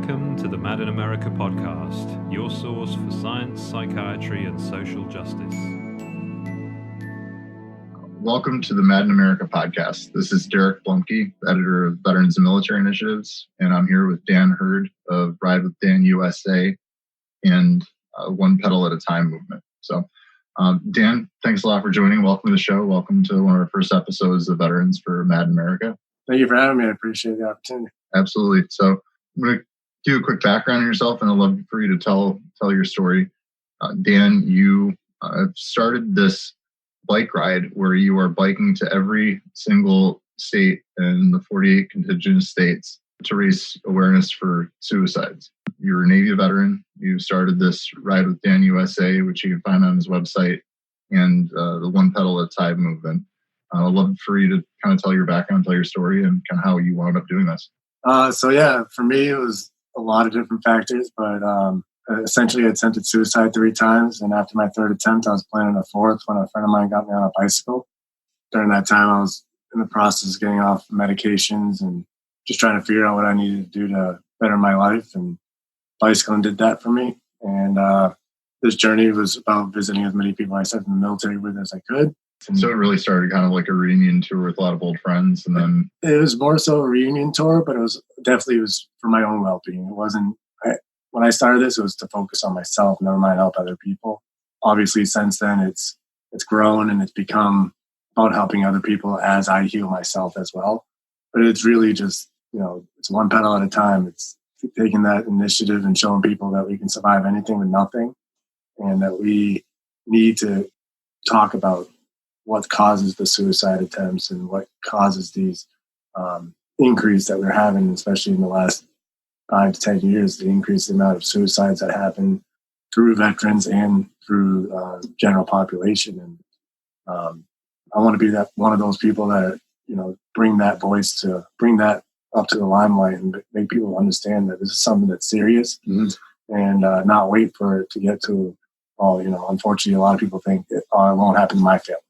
Welcome to the Mad in America podcast, your source for science, psychiatry, and social justice. Welcome to the Mad in America podcast. This is Derek Blumke, editor of Veterans and Military Initiatives, and I'm here with Dan Hurd of Ride with Dan USA and One Pedal at a Time movement. So, Dan, thanks a lot for joining. Welcome to the show. Welcome to one of our first episodes of Veterans for Mad in America. Thank you for having me. I appreciate the opportunity. Absolutely. So I'm going to do a quick background on yourself, and I'd love for you to tell your story. Dan, you started this bike ride where you are biking to every single state in the 48 contiguous states to raise awareness for suicides. You're a Navy veteran. You started this Ride with Dan USA, which you can find on his website, and the One Pedal at a Time movement. I'd love for you to kind of tell your background, tell your story, and kind of how you wound up doing this. For me, it was a lot of different factors, but essentially I attempted suicide 3 times. And after my 3rd attempt, I was planning a 4th when a friend of mine got me on a bicycle. During that time, I was in the process of getting off medications and just trying to figure out what I needed to do to better my life. And bicycling did that for me. And this journey was about visiting as many people I served in the military with as I could. So it really started kind of like a reunion tour with a lot of old friends, and then it was more so a reunion tour, but it was for my own well-being. It wasn't when I started this, it was to focus on myself, never mind help other people. Obviously, since then, it's grown and it's become about helping other people as I heal myself as well. But it's really just, it's one pedal at a time. It's taking that initiative and showing people that we can survive anything with nothing, and that we need to talk about what causes the suicide attempts and what causes these increase that we're having, especially in the last 5 to 10 years, the increased amount of suicides that happen through veterans and through general population. And I want to be one of those people that, bring that voice to bring that up to the limelight and make people understand that this is something that's serious, and not wait for it to get to, unfortunately, a lot of people think it won't happen to my family.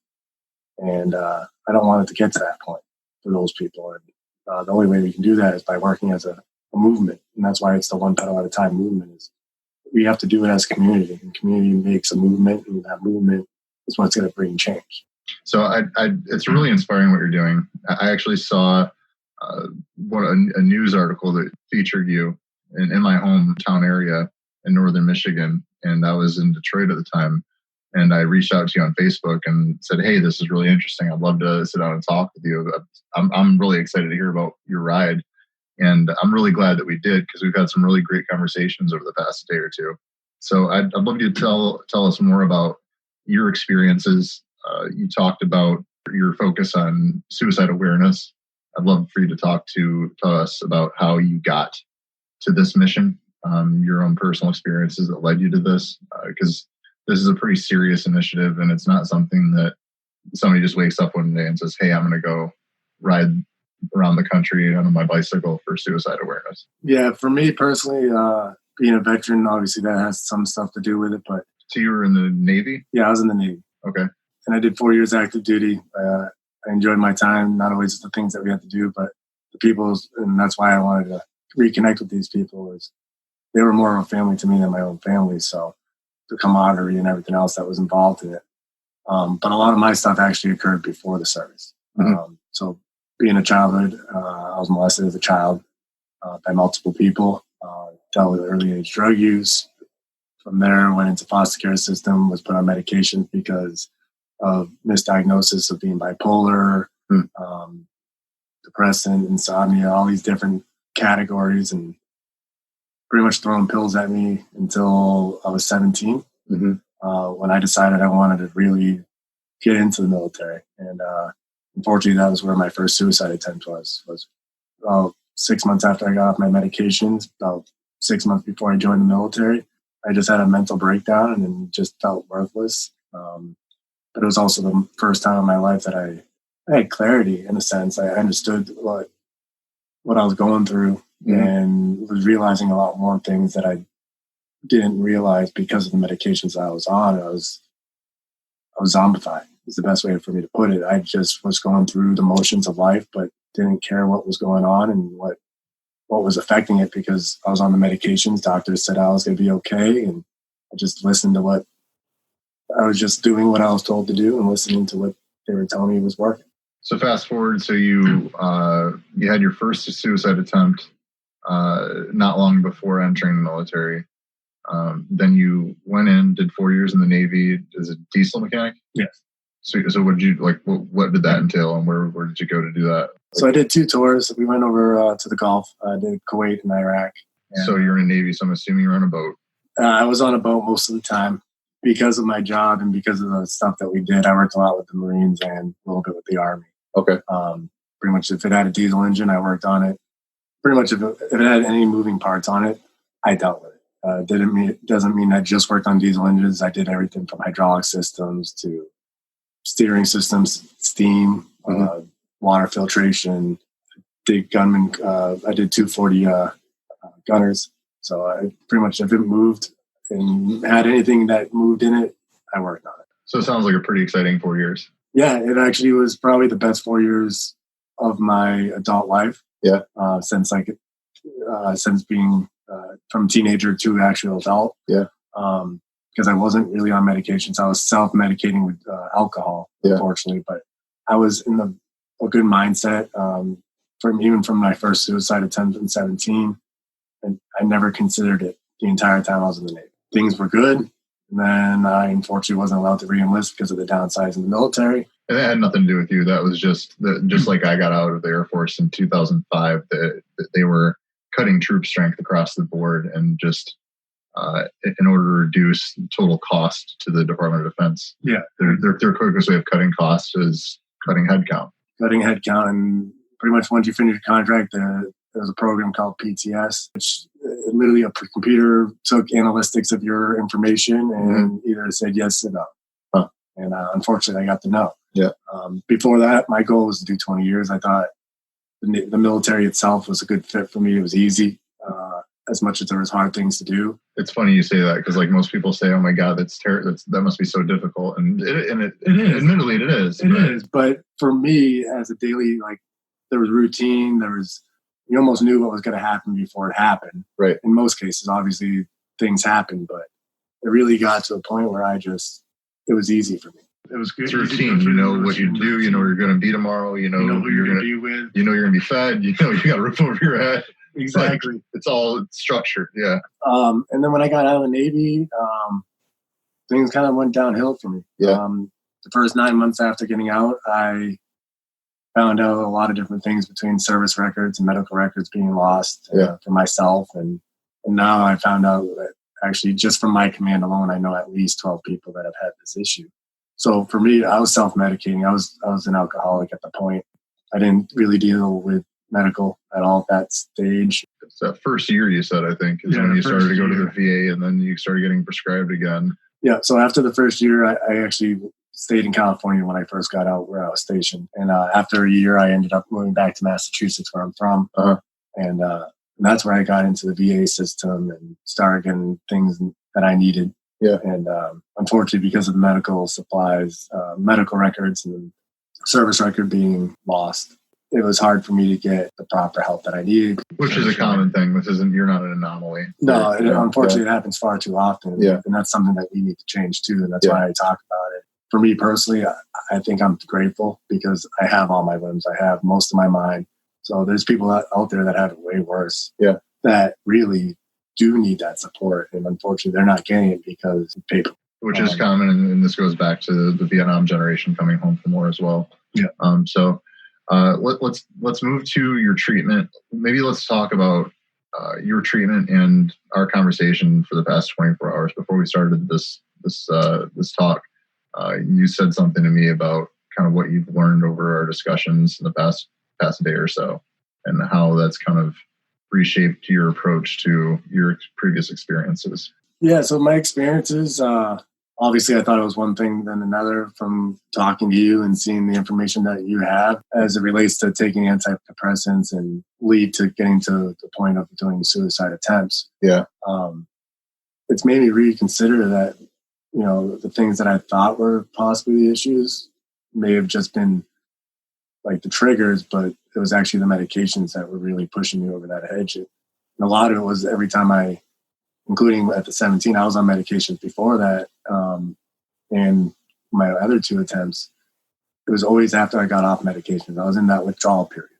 And I don't want it to get to that point for those people. And the only way we can do that is by working as a movement. And that's why it's the One Pedal at a Time movement. Is we have to do it as a community. And community makes a movement, and that movement is what's going to bring change. So it's really inspiring what you're doing. I actually saw a news article that featured you in my hometown area in northern Michigan. And I was in Detroit at the time. And I reached out to you on Facebook and said, "Hey, this is really interesting. I'd love to sit down and talk with you. I'm really excited to hear about your ride." And I'm really glad that we did, because we've had some really great conversations over the past day or two. So I'd love you to tell us more about your experiences. You talked about your focus on suicide awareness. I'd love for you to tell us about how you got to this mission, your own personal experiences that led you to this, because this is a pretty serious initiative, and it's not something that somebody just wakes up one day and says, "Hey, I'm going to go ride around the country on my bicycle for suicide awareness." Yeah, for me personally, being a veteran, obviously that has some stuff to do with it. But so you were in the Navy? Yeah, I was in the Navy. Okay. And I did 4 years active duty. I enjoyed my time, not always the things that we had to do, but the people, and that's why I wanted to reconnect with these people. Is they were more of a family to me than my own family. So the camaraderie and everything else that was involved in it. But a lot of my stuff actually occurred before the service. So being a childhood, I was molested as a child by multiple people, dealt with early age drug use. From there, went into foster care system, was put on medication because of misdiagnosis of being bipolar, depressant, insomnia, all these different categories, and pretty much throwing pills at me until I was 17, when I decided I wanted to really get into the military. And unfortunately, that was where my first suicide attempt was about 6 months after I got off my medications, about 6 months before I joined the military. I just had a mental breakdown and just felt worthless. But it was also the first time in my life that I had clarity, in a sense. I understood what I was going through, and was realizing a lot more things that I didn't realize because of the medications I was on. I was zombified, is the best way for me to put it. I just was going through the motions of life, but didn't care what was going on and what what was affecting it because I was on the medications. Doctors said I was going to be okay. And I just listened to what I was just doing what I was told to do and listening to what they were telling me was working. So fast forward, so you had your first suicide attempt not long before entering the military. Then you went in, did 4 years in the Navy as a diesel mechanic. Yes. So what did you like? What did that entail, and where did you go to do that? So I did 2 tours. We went over to the Gulf. I did Kuwait and Iraq. And, so you're in the Navy, so I'm assuming you're on a boat. I was on a boat most of the time because of my job and because of the stuff that we did. I worked a lot with the Marines and a little bit with the Army. Okay. Pretty much if it had a diesel engine, I worked on it. Pretty much if it had any moving parts on it, I dealt with it. Doesn't mean I just worked on diesel engines. I did everything from hydraulic systems to steering systems, steam, water filtration. Did gunman. I did 240 gunners. So I pretty much if it moved and had anything that moved in it, I worked on it. So it sounds like a pretty exciting 4 years. Yeah, it actually was probably the best 4 years of my adult life. Yeah. Since being from teenager to actual adult. Yeah. Because I wasn't really on medications. I was self-medicating with alcohol, unfortunately. But I was in a good mindset from my first suicide attempt in 17. And I never considered it the entire time I was in the Navy. Things were good. And then I unfortunately wasn't allowed to re-enlist because of the downsides in the military. And that had nothing to do with you. That was just like I got out of the Air Force in 2005. That they were cutting troop strength across the board, and just in order to reduce total cost to the Department of Defense. Yeah, their quickest way of cutting costs is cutting headcount. And pretty much once you finish your contract, there was a program called PTS, which literally a computer took analytics of your information and either said yes or no. Huh. And unfortunately, I got the no. Yeah. Before that, my goal was to do 20 years. I thought the military itself was a good fit for me. It was easy, as much as there was hard things to do. It's funny you say that because like most people say, "Oh my God, that must be so difficult," and it is. Admittedly, it is. It is. But for me, as a daily, like there was routine. You almost knew what was going to happen before it happened. Right. In most cases, obviously things happen, but it really got to a point where it was easy for me. It was good. It's routine. You know what you do. You know where you're going to be tomorrow. You know who you're going to be with. You know you're going to be fed. You know you got a roof over your head. Exactly. Like, it's all structured. Yeah. And then when I got out of the Navy, things kind of went downhill for me. Yeah. The first 9 months after getting out, I found out a lot of different things between service records and medical records being lost for myself. And now I found out that actually just from my command alone, I know at least 12 people that have had this issue. So for me, I was self-medicating. I was an alcoholic at the point. I didn't really deal with medical at all at that stage. It's that first year you said, I think, is when you started to go to the VA and then you started getting prescribed again. Yeah. So after the first year, I actually stayed in California when I first got out where I was stationed. And after a year, I ended up moving back to Massachusetts where I'm from. And that's where I got into the VA system and started getting things that I needed. Yeah. And unfortunately, because of the medical supplies, medical records and service record being lost, it was hard for me to get the proper help that I needed. Which is a common thing. You're not an anomaly. No, unfortunately, it happens far too often. Yeah. And that's something that we need to change too. And that's why I talk about it. For me personally, I think I'm grateful because I have all my limbs. I have most of my mind. So there's people out there that have it way worse. Yeah. That really do need that support. And unfortunately, they're not getting it because of paper. Which is common. And this goes back to the Vietnam generation coming home from war as well. Yeah. So let's move to your treatment. Maybe let's talk about your treatment and our conversation for the past 24 hours. Before we started this talk, you said something to me about kind of what you've learned over our discussions in the past day or so, and how that's kind of reshaped your approach to your previous experiences. Yeah. So my experiences, obviously I thought it was one thing then another from talking to you and seeing the information that you have as it relates to taking antidepressants and lead to getting to the point of doing suicide attempts. Yeah. It's made me reconsider that, the things that I thought were possibly the issues may have just been like the triggers, but it was actually the medications that were really pushing me over that edge. And a lot of it was every time including at the 17, I was on medications before that. And my other 2 attempts, it was always after I got off medications. I was in that withdrawal period,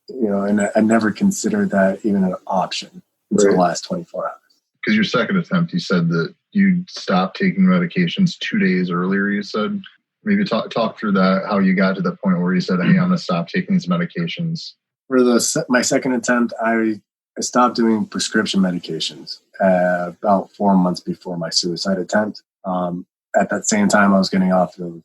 and I never considered that even an option until the last 24 hours. Because your second attempt, you said that you stopped taking medications 2 days earlier, you said. Maybe talk through that, how you got to the point where you said, hey, I'm going to stop taking these medications. For my second attempt, I stopped doing prescription medications about 4 months before my suicide attempt. At that same time, I was getting off of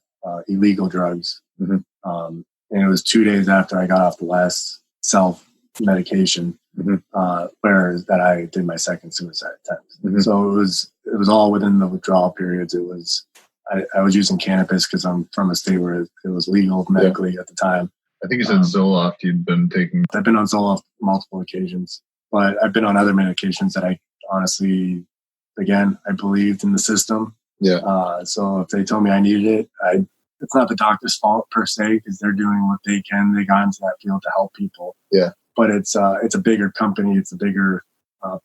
illegal drugs. Mm-hmm. And it was 2 days after I got off the last self-medication, where that I did my second suicide attempt. Mm-hmm. So it was all within the withdrawal periods. It was I was using cannabis because I'm from a state where it was legal medically at the time. I think you said Zoloft you'd been taking. I've been on Zoloft multiple occasions, but I've been on other medications that I honestly, again, I believed in the system. Yeah. So if they told me I needed it, it's not the doctor's fault per se, because they're doing what they can. They got into that field to help people. Yeah. But it's a bigger company. It's a bigger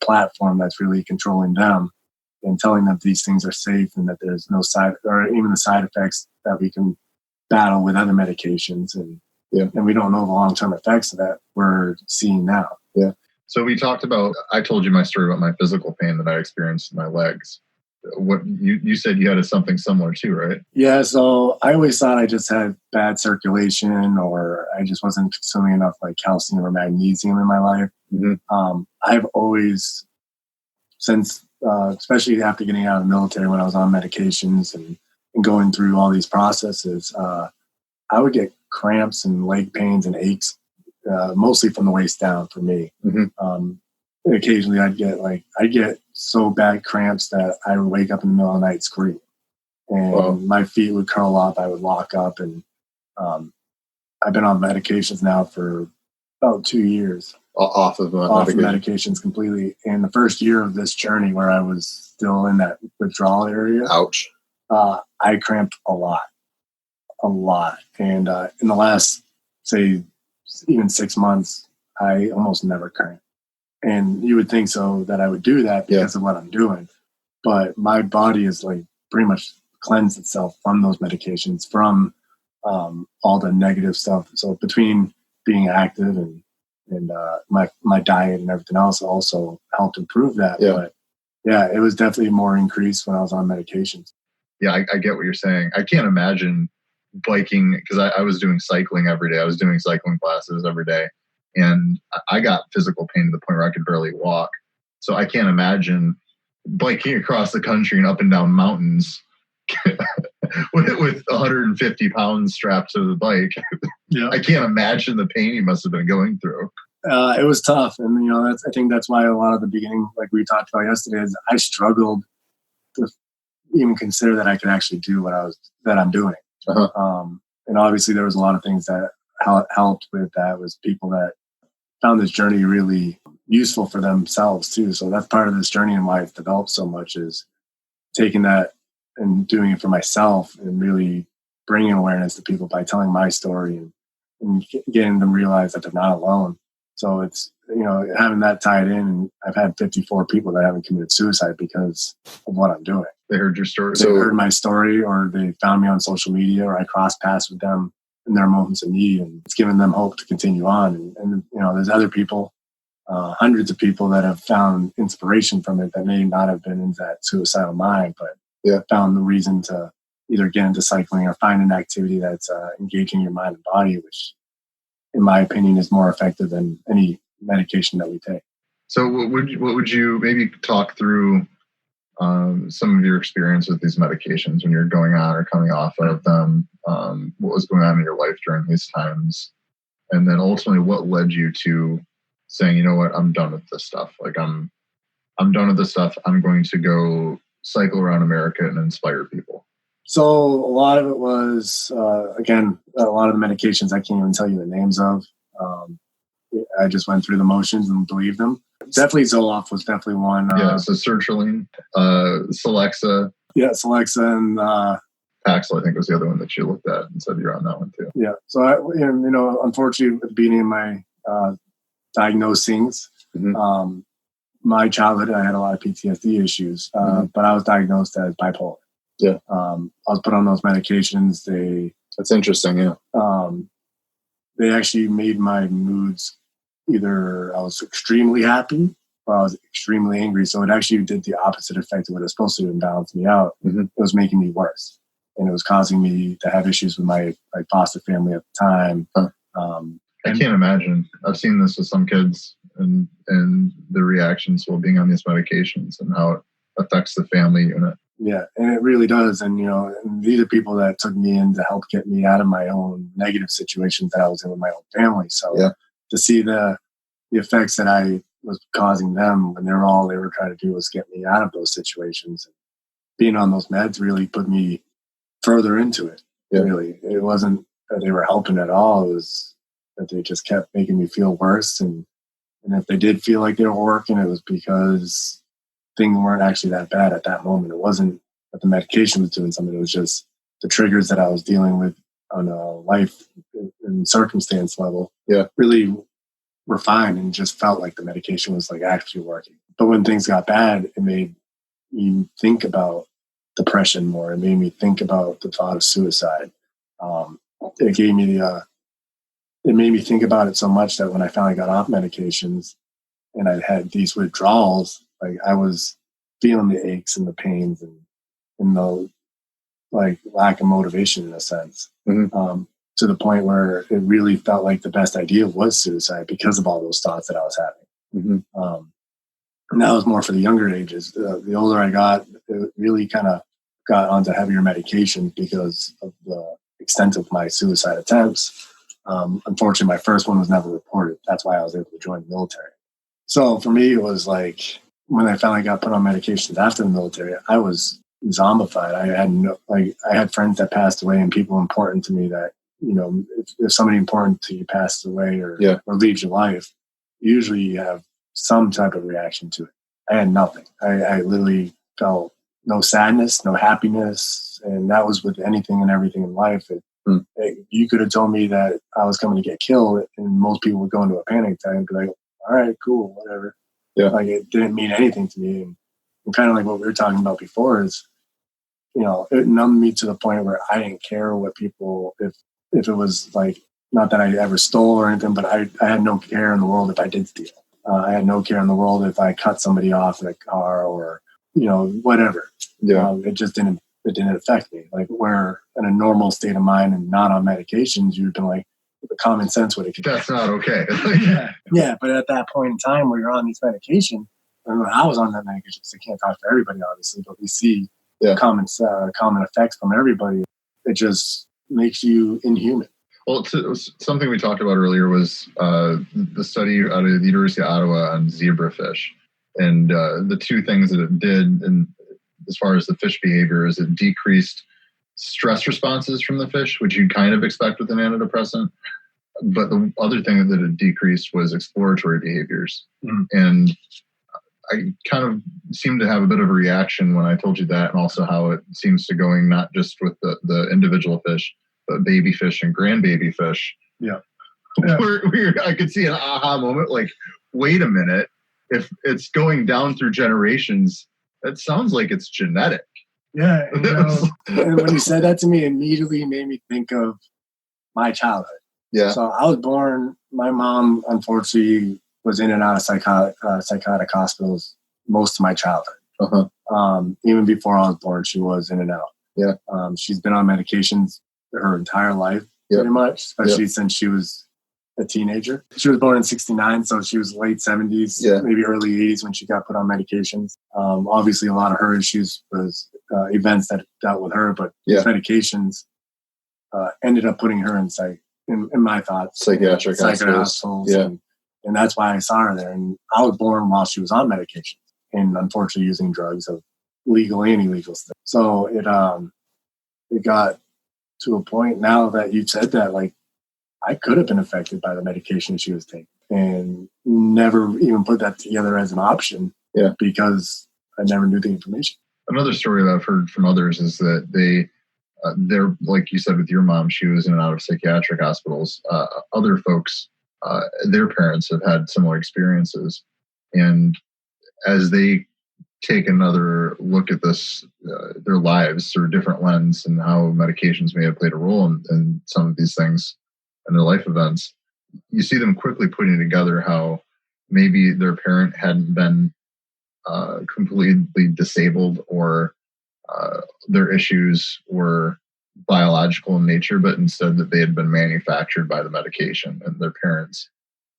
platform that's really controlling them and telling them these things are safe and that there's no even the side effects that we can battle with other medications. And we don't know the long-term effects of that we're seeing now. Yeah. So we talked about, I told you my story about my physical pain that I experienced in my legs. What you said you had something similar too, right? Yeah. So I always thought I just had bad circulation, or I just wasn't consuming enough like calcium or magnesium in my life. Mm-hmm. I've always, since especially after getting out of the military, when I was on medications and going through all these processes, I would get cramps and leg pains and aches, mostly from the waist down for me. Mm-hmm. Occasionally I'd get so bad cramps that I would wake up in the middle of the night screaming, and my feet would curl up. I would lock up, and I've been on medications now for about 2 years. Off of medications completely. And the first year of this journey, where I was still in that withdrawal area, ouch, I cramped a lot. And in the last, say, even 6 months, I almost never cramped. And you would think so that I would do that because of what I'm doing. But my body is like pretty much cleansed itself from those medications, from all the negative stuff. So between being active and my diet and everything else also helped improve that. Yeah. But yeah, it was definitely more increased when I was on medications. Yeah, I get what you're saying. I can't imagine biking, because I was doing cycling every day. I was doing cycling classes every day. And I got physical pain to the point where I could barely walk. So I can't imagine biking across the country and up and down mountains with 150 pounds strapped to the bike. Yeah. I can't imagine the pain you must have been going through. It was tough. And, I think that's why a lot of the beginning, like we talked about yesterday, is I struggled to even consider that I could actually do that I'm doing. Uh-huh. And obviously there was a lot of things that helped with that, was people that found this journey really useful for themselves too. So that's part of this journey and why it's developed so much, is taking that and doing it for myself and really bringing awareness to people by telling my story and getting them realize that they're not alone. So it's, having that tied in, and I've had 54 people that haven't committed suicide because of what I'm doing. They heard your story. They heard my story, or they found me on social media, or I crossed paths with them in their moments of need, and it's given them hope to continue on. And there's other people, hundreds of people that have found inspiration from it that may not have been in that suicidal mind, but found the reason to either get into cycling or find an activity that's engaging your mind and body, which in my opinion is more effective than any medication that we take. So what would you maybe talk through some of your experience with these medications when you're going on or coming off of them? What was going on in your life during these times? And then ultimately what led you to saying, you know what, I'm done with this stuff. Like I'm done with this stuff. I'm going to go cycle around America and inspire people. So a lot of it was, again, a lot of the medications I can't even tell you the names of. I just went through the motions and believed them. Definitely Zoloft was definitely one. So sertraline, Celexa. Yeah, Celexa, and Paxil, I think, was the other one that you looked at and said you're on that one too. Yeah. So, unfortunately, at the beginning of my diagnosings, my childhood, I had a lot of PTSD issues, but I was diagnosed as bipolar. Yeah. I was put on those medications. That's interesting. Yeah. They actually made my moods either I was extremely happy or I was extremely angry. So it actually did the opposite effect of what it was supposed to do and balance me out. Mm-hmm. It was making me worse. And it was causing me to have issues with my foster family at the time. Huh. I can't imagine. I've seen this with some kids and the reactions while being on these medications and how it affects the family unit. Yeah, and it really does. And, and these are people that took me in to help get me out of my own negative situations that I was in with my own family. So to see the effects that I was causing them when all they were trying to do was get me out of those situations. And being on those meds really put me further into it. Yeah. Really, it wasn't that they were helping at all. It was that they just kept making me feel worse. And if they did feel like they were working, it was because things weren't actually that bad at that moment. It wasn't that the medication was doing something. It was just the triggers that I was dealing with on a life and circumstance level. Yeah, really refined and just felt like the medication was actually working. But when things got bad, it made me think about depression more. It made me think about the thought of suicide. It made me think about it so much that when I finally got off medications and I had these withdrawals, I was feeling the aches and the pains and the lack of motivation in a sense, to the point where it really felt like the best idea was suicide because of all those thoughts that I was having. And that was more for the younger ages. The older I got, it really kind of got onto heavier medications because of the extent of my suicide attempts. Unfortunately, my first one was never reported. That's why I was able to join the military. So for me, it was when I finally got put on medications after the military, I was zombified. I had friends that passed away and people important to me that, if somebody important to you passes away or leaves your life, usually you have some type of reaction to it. I had nothing. I literally felt no sadness, no happiness. And that was with anything and everything in life. You could have told me that I was coming to get killed and most people would go into a panic attack and be like, all right, cool, whatever. Yeah. It didn't mean anything to me. And kind of like what we were talking about before is, it numbed me to the point where I didn't care what people, if it was not that I ever stole or anything, but I had no care in the world if I did steal. I had no care in the world if I cut somebody off in a car or, whatever. Yeah. It just didn't affect me. Where in a normal state of mind and not on medications, you'd been the common sense would have. That's not okay. Yeah. But at that point in time where you're on these medications, and when I was on that medication, so I can't talk for everybody, obviously, but we see common effects from everybody. It just makes you inhuman. Well, something we talked about earlier was the study out of the University of Ottawa on zebrafish. And the two things that it did, and as far as the fish behavior, is it decreased stress responses from the fish, which you'd kind of expect with an antidepressant. But the other thing that it decreased was exploratory behaviors. And I kind of seemed to have a bit of a reaction when I told you that, and also how it seems to going not just with the individual fish, but baby fish and grandbaby fish. Yeah. Where I could see an aha moment, wait a minute, if it's going down through generations, that sounds like it's genetic. Yeah. And when you said that to me, it immediately made me think of my childhood. Yeah. So I was born, my mom, unfortunately, was in and out of psychotic hospitals most of my childhood. Even before I was born, she was in and out. Yeah. She's been on medications her entire life, pretty much, especially since she was a teenager. She was born in 1969, so she was late 70s, maybe early 80s when she got put on medications. Obviously, a lot of her issues was events that dealt with her, but medications ended up putting her in my thoughts, psychiatric hospitals. And that's why I saw her there. And I was born while she was on medication and unfortunately using drugs of legal and illegal stuff. So it got to a point now that you've said that, I could have been affected by the medication she was taking and never even put that together as an option because I never knew the information. Another story that I've heard from others is that they there, like you said with your mom, she was in and out of psychiatric hospitals. Other folks, their parents have had similar experiences. And as they take another look at this, their lives through a different lens and how medications may have played a role in some of these things and their life events, you see them quickly putting together how maybe their parent hadn't been completely disabled, or their issues were biological in nature, but instead that they had been manufactured by the medication, and their parents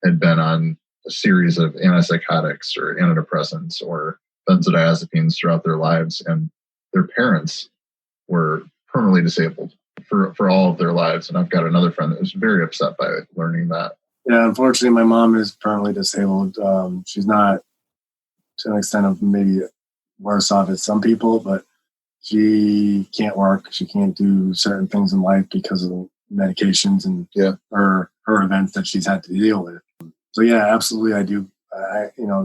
had been on a series of antipsychotics or antidepressants or benzodiazepines throughout their lives, and their parents were permanently disabled for all of their lives. And I've got another friend that was very upset by learning that. Yeah, unfortunately, my mom is permanently disabled. She's not to an extent of maybe worse off as some people, but she can't work. She can't do certain things in life because of medications and her events that she's had to deal with. So yeah, absolutely, I do.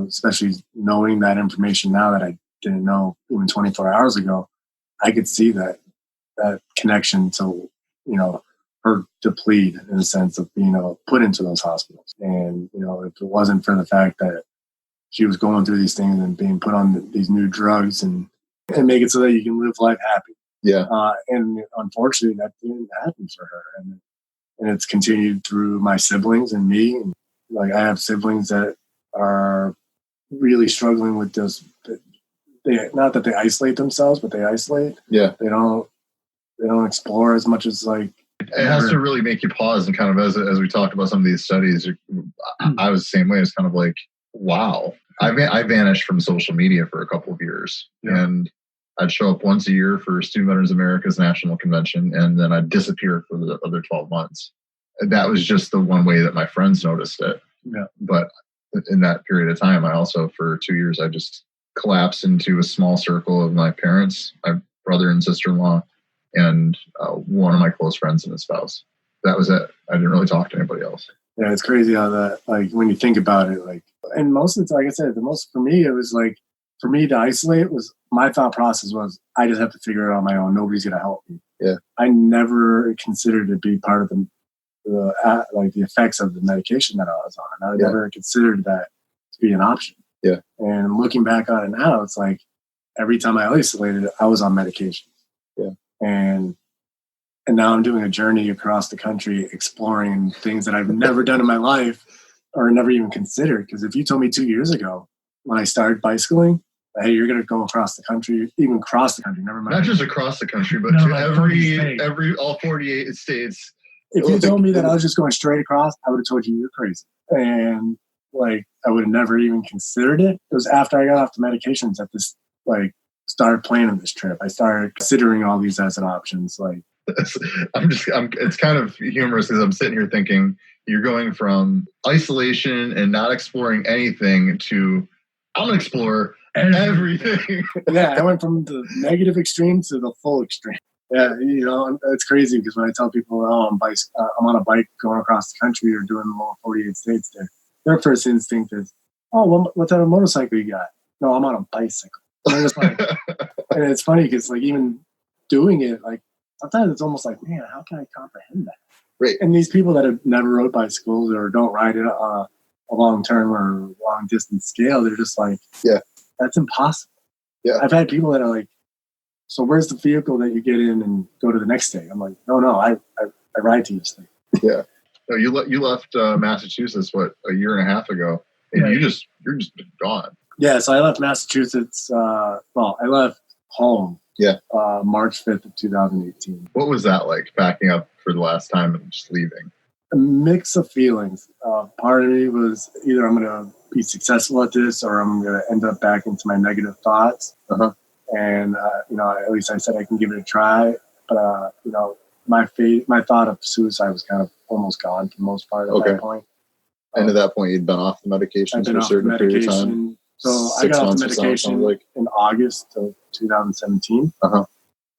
Especially knowing that information now that I didn't know even 24 hours ago, I could see that connection to, her deplete in the sense of being put into those hospitals. And, if it wasn't for the fact that she was going through these things and being put on these new drugs and make it so that you can live life happy. Yeah. And unfortunately, that didn't happen for her. And it's continued through my siblings and me. And, I have siblings that are really struggling with this. Not that they isolate themselves, but they isolate. Yeah. They don't explore as much as it has to really make you pause and kind of, as we talked about some of these studies, I was the same way. It's kind of like, wow. I vanished from social media for a couple of years, and I'd show up once a year for Student Veterans America's National Convention, and then I'd disappear for the other 12 months. And that was just the one way that my friends noticed it. Yeah. But in that period of time, I also, for 2 years, I just collapsed into a small circle of my parents, my brother and sister-in-law, and one of my close friends and his spouse. That was it. I didn't really talk to anybody else. Yeah, it's crazy how that, when you think about it, and most of the, like I said, for me, it was for me to isolate was, my thought process was, I just have to figure it out on my own. Nobody's going to help me. Yeah. I never considered it be part of the effects of the medication that I was on. I never considered that to be an option. Yeah. And looking back on it now, it's like every time I isolated, I was on medication. Yeah. And now I'm doing a journey across the country, exploring things that I've never done in my life or never even considered. Because if you told me 2 years ago when I started bicycling, hey, you're going to go across the country, even cross the country, never mind. Not just across the country, but to all 48 states. If you told me that I was just going straight across, I would have told you you're crazy. And I would have never even considered it. It was after I got off the medications that this started planning this trip. I started considering all these as options. It's kind of humorous because I'm sitting here thinking you're going from isolation and not exploring anything to I'm going to explore everything. Yeah, I went from the negative extreme to the full extreme. Yeah, it's crazy because when I tell people, I'm on a bike going across the country or doing the whole 48 states there, their first instinct is, oh, what type of motorcycle you got? No, I'm on a bicycle. And, just and it's funny because even doing it, sometimes it's almost like, man, how can I comprehend that? Right. And these people that have never rode bicycles or don't ride it on a long-term or long-distance scale, they're just like, yeah, that's impossible. Yeah. I've had people that are like, so where's the vehicle that you get in and go to the next state? I'm like, no, I ride to each state. Yeah. No, you left Massachusetts, a year and a half ago, and you're just gone. Yeah, so I left Massachusetts. I left home. Yeah. March 5th of 2018. What was that like, packing up for the last time and just leaving? A mix of feelings. Part of me was either I'm going to be successful at this or I'm going to end up back into my negative thoughts. Uh-huh. And, at least I said I can give it a try. But, my thought of suicide was kind of almost gone for the most part at that point. And at that point, you'd been off the medication for a certain period of time? So I got off the medication in August of 2017. Uh-huh.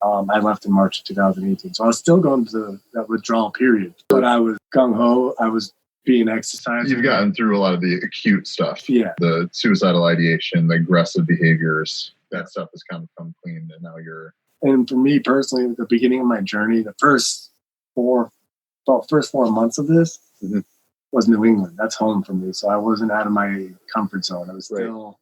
I left in March of 2018. So I was still going through that withdrawal period. But I was gung-ho. I was being exercised. You've gotten through a lot of the acute stuff. Yeah. The suicidal ideation, the aggressive behaviors. That stuff has kind of come clean, and now you're... And for me personally, at the beginning of my journey, the first 4 months of this was New England. That's home for me. So I wasn't out of my comfort zone. I was still,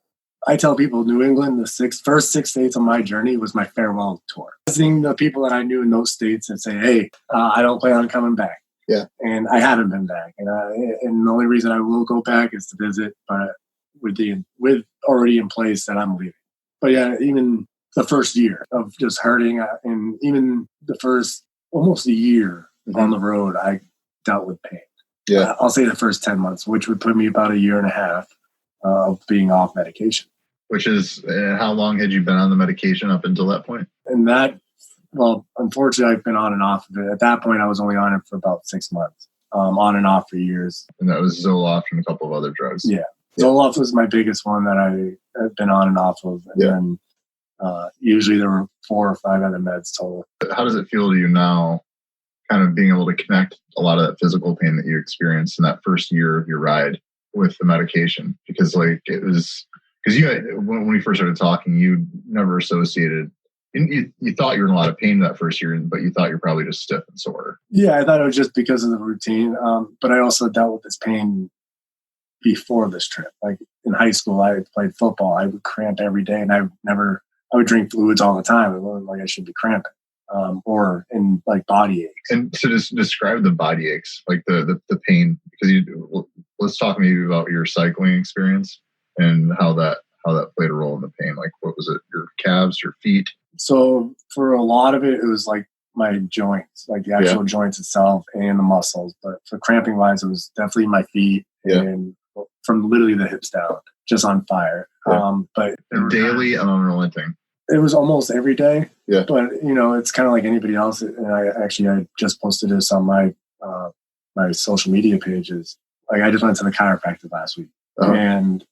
I tell people New England, the first 6 states on my journey was my farewell tour. Seeing the people that I knew in those states and say, hey, I don't plan on coming back. Yeah. And I haven't been back. And the only reason I will go back is to visit, but with already in place that I'm leaving. But yeah, even the first year of just hurting, and even the first almost a year on the road, I dealt with pain. Yeah. I'll say the first 10 months, which would put me about a year and a half of being off medication. Which is, how long had you been on the medication up until that point? And that, well, unfortunately, I've been on and off of it. At that point, I was only on it for about 6 months, on and off for years. And that was Zoloft and a couple of other drugs. Yeah. Zoloft was my biggest one that I had been on and off of. And then usually there were 4 or 5 other meds total. How does it feel to you now, kind of being able to connect a lot of that physical pain that you experienced in that first year of your ride with the medication? Because when we first started talking, you never associated, you thought you were in a lot of pain that first year, but you thought you're probably just stiff and sore. Yeah, I thought it was just because of the routine. But I also dealt with this pain before this trip. Like in high school, I played football. I would cramp every day, and I would drink fluids all the time. It wasn't like I should be cramping. Or in like body aches. And to just describe the body aches, like the pain, because let's talk maybe about your cycling experience and how that played a role in the pain. Like, what was it? Your calves, your feet? So for a lot of it, it was like my joints, like the actual joints itself and the muscles. But for cramping wise, it was definitely my feet and from literally the hips down, just on fire. Yeah. But daily and unrelenting. It was almost every day. Yeah. But it's kind of like anybody else. And I just posted this on my my social media pages. Like I just went to the chiropractor last week, and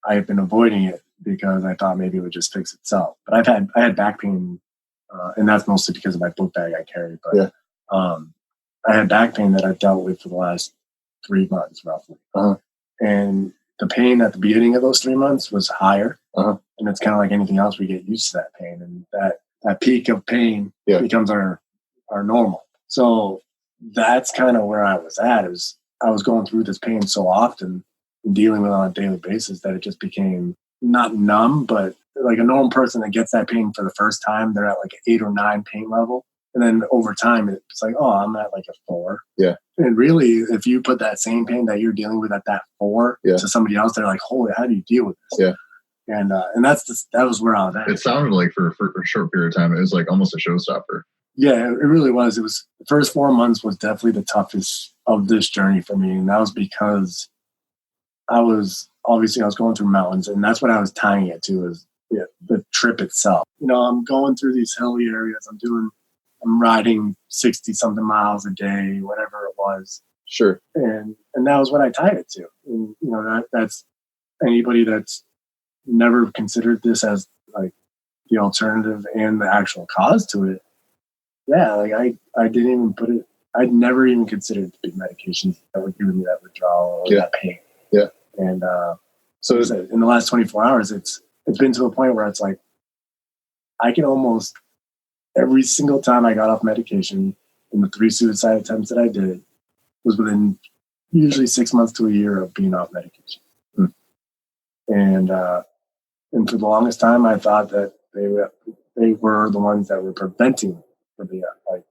I have been avoiding it because I thought maybe it would just fix itself. But I had back pain, and that's mostly because of my book bag I carry. But I had back pain that I've dealt with for the last 3 months roughly. And the pain at the beginning of those 3 months was higher. And it's kind of like anything else, we get used to that pain. And that peak of pain becomes our normal. So that's kind of where I was at. I was going through this pain so often and dealing with it on a daily basis that it just became not numb, but like a normal person that gets that pain for the first time, they're at like an 8 or 9 pain level. And then over time, it's like, oh, I'm at like a 4. Yeah. And really, if you put that same pain that you're dealing with at that 4 to somebody else, they're like, holy, how do you deal with this? Yeah. And that was where I was at. It sounded like for a short period of time, it was like almost a showstopper. Yeah, it really was. It was the first 4 months was definitely the toughest of this journey for me. And that was because I was going through mountains, and that's what I was tying it to is the trip itself. I'm going through these hilly areas. I'm riding 60 something miles a day, whatever it was. Sure. And that was what I tied it to. And that's anybody that's never considered this as like the alternative and the actual cause to it. Yeah, like I didn't even put it. I'd never even considered the big medications that were giving me that withdrawal or that pain. Yeah. And so in the last 24 hours, it's been to a point where it's like I can almost every single time I got off medication in the 3 suicide attempts that I did was within usually 6 months to a year of being off medication. And for the longest time, I thought that they were the ones that were preventing from being like.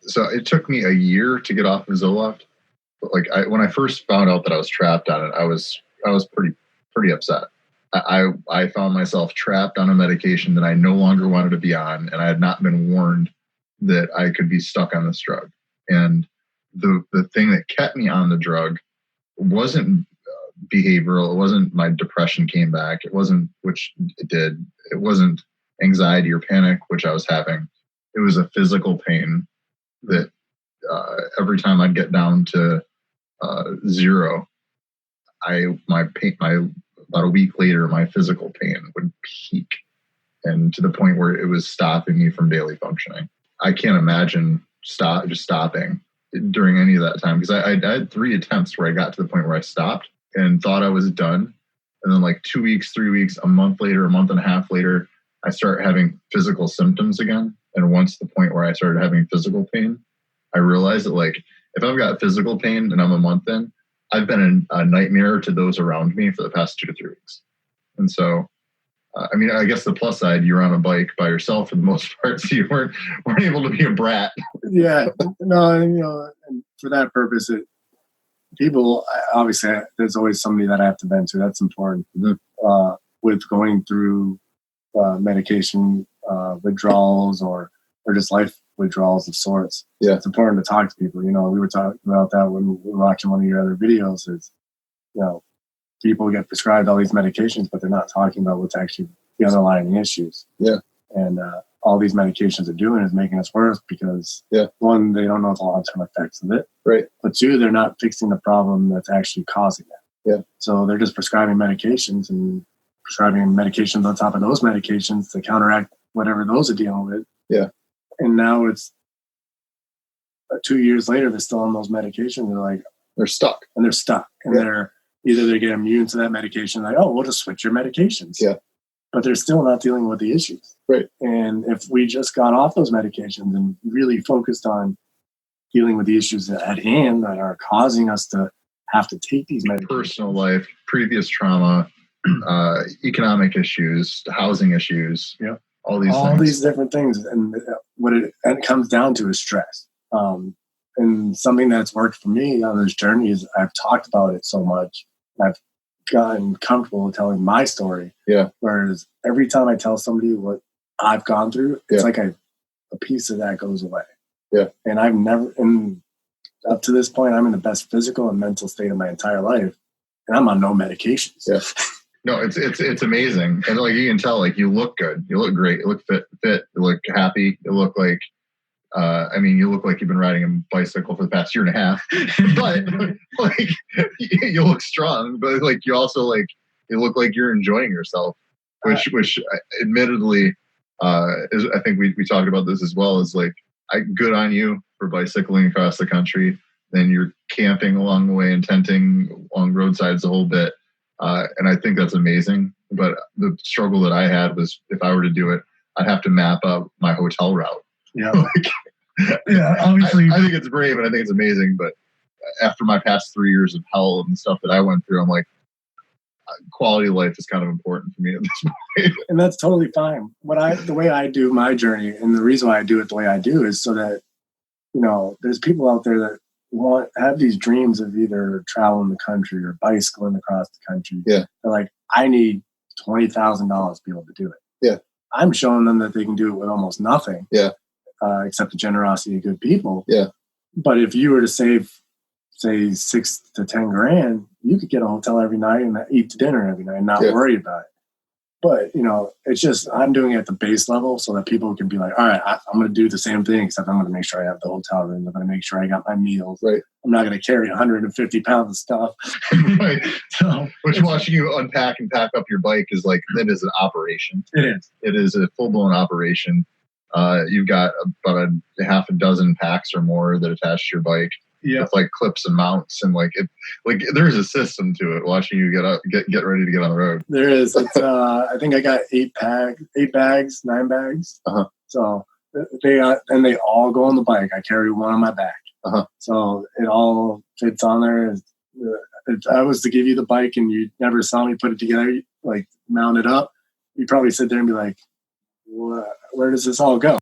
So it took me a year to get off of Zoloft. But when I first found out that I was trapped on it, I was pretty upset. I found myself trapped on a medication that I no longer wanted to be on, and I had not been warned that I could be stuck on this drug. And the thing that kept me on the drug wasn't behavioral. It wasn't my depression came back. It wasn't, which it did. It wasn't anxiety or panic, which I was having. It was a physical pain that every time I'd get down to 0, about a week later, my physical pain would peak, and to the point where it was stopping me from daily functioning. I can't imagine just stopping during any of that time, because I had 3 attempts where I got to the point where I stopped and thought I was done. And then like 2 weeks, 3 weeks, a month later, a month and a half later, I start having physical symptoms again. And once the point where I started having physical pain, I realized that like, if I've got physical pain and I'm a month in, I've been a nightmare to those around me for the past 2 to 3 weeks. And so, I mean, I guess the plus side, you're on a bike by yourself for the most part, so you weren't able to be a brat. Yeah, no, and for that purpose, people, obviously, there's always somebody that I have to vent to. That's important. With going through medication withdrawals or just life withdrawals of sorts. Yeah, it's important to talk to people. We were talking about that when we were watching one of your other videos. Is people get prescribed all these medications, but they're not talking about what's actually the underlying issues. Yeah, and all these medications are doing is making us worse because one, they don't know the long-term effects of it. Right. But two, they're not fixing the problem that's actually causing it. Yeah. So they're just prescribing medications and prescribing medications on top of those medications to counteract whatever those are dealing with. Yeah. And now it's 2 years later, they're still on those medications. They're stuck. And they're either they get immune to that medication, like, oh, we'll just switch your medications. Yeah. But they're still not dealing with the issues. Right. And if we just got off those medications and really focused on dealing with the issues at hand that are causing us to have to take these medications. Personal life, previous trauma, economic issues, housing issues. Yeah. All these different things. And what it comes down to is stress. And something that's worked for me on this journey is I've talked about it so much. I've gotten comfortable telling my story. Yeah. Whereas every time I tell somebody what I've gone through, it's like a piece of that goes away. Yeah. And I've never, and up to this point, I'm in the best physical and mental state of my entire life. And I'm on no medications. Yeah. No, it's amazing. And like, you can tell, like, you look good. You look great. You look fit. You look happy. You look like, you look like you've been riding a bicycle for the past year and a half, but like you look strong, but like you also like, you look like you're enjoying yourself, which admittedly, is, I think we talked about this as well, is like, good on you for bicycling across the country. Then you're camping along the way and tenting along roadsides a whole bit. And I think that's amazing. But the struggle that I had was, if I were to do it, I'd have to map out my hotel route. Yeah. Yeah, obviously. I think it's brave and I think it's amazing. But after my past 3 years of hell and stuff that I went through, I'm like, quality of life is kind of important for me at this point. And that's totally fine. The way I do my journey, and the reason why I do it the way I do, is so that, there's people out there that have these dreams of either traveling the country or bicycling across the country. Yeah. They're like, I need $20,000 to be able to do it. Yeah. I'm showing them that they can do it with almost nothing. Yeah. Except the generosity of good people. Yeah. But if you were to save, say, 6 to 10 grand, you could get a hotel every night and eat dinner every night and not worry about it. But, it's just, I'm doing it at the base level so that people can be like, all right, I'm going to do the same thing, except I'm going to make sure I have the hotel room. I'm going to make sure I got my meals. Right. I'm not going to carry 150 pounds of stuff. Right. Which, watching you unpack and pack up your bike is like, that is an operation. It is. It is a full-blown operation. You've got about a half a dozen packs or more that attach to your bike. Yeah. With like clips and mounts, and like there's a system to it. Watching you get ready to get on the road. There is. It's I think I got 9 bags. Uh-huh. So they all go on the bike. I carry one on my back. Uh-huh. So it all fits on there. If I was to give you the bike and you never saw me put it together, like mount it up, you'd probably sit there and be like, where does this all go?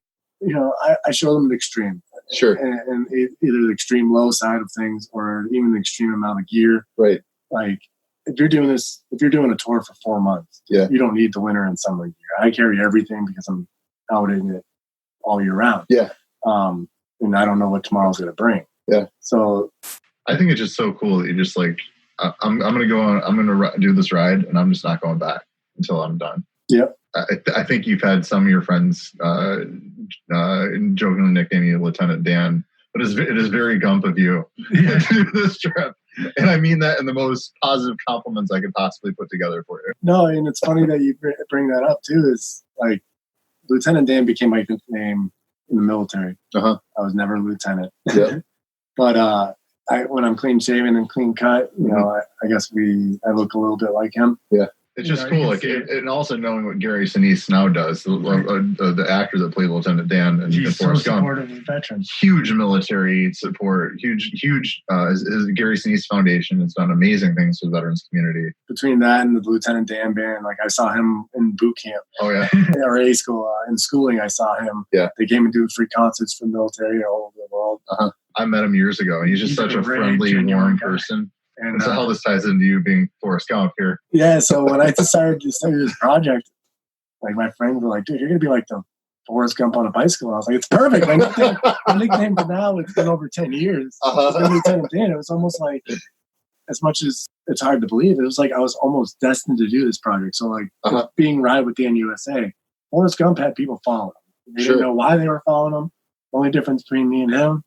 I show them the extreme. Sure. And either the extreme low side of things or even the extreme amount of gear. Right. Like if you're doing a tour for 4 months, you don't need the winter and summer gear. I carry everything because I'm out in it all year round. Yeah. And I don't know what tomorrow's going to bring. Yeah. So I think it's just so cool that you're just like, I'm going to go on, I'm going to do this ride and I'm just not going back until I'm done. Yep. I think you've had some of your friends jokingly nickname you Lieutenant Dan, but it is very gump of you to do this trip. And I mean that in the most positive compliments I could possibly put together for you. No, and it's funny that you bring that up too, is like Lieutenant Dan became my nickname in the military. Uh-huh. I was never a lieutenant. Yeah. But when I'm clean shaven and clean cut, I guess I look a little bit like him. Yeah. It's just cool, like, and also knowing what Gary Sinise now does, the actor that played Lieutenant Dan in Forrest Gump. Supportive of veterans. Huge military support, huge. His Gary Sinise Foundation has done amazing things for the veterans community. Between that and the Lieutenant Dan band, like I saw him in boot camp. Oh yeah, RA school in schooling. I saw him. Yeah, they came and do free concerts for the military all over the world. I met him years ago, and he's just such a friendly, warm person. And so how this ties into you being Forrest Gump here. Yeah, so when I decided to study this project, like my friends were like, dude, you're going to be like the Forrest Gump on a bicycle. And I was like, it's perfect. My nickname for now, it's been over 10 years. It's been Lieutenant Dan. It was almost like, as much as it's hard to believe, it was like I was almost destined to do this project. So like being Ride with Dan USA, Forrest Gump had people following him. They didn't know why they were following him. The only difference between me and him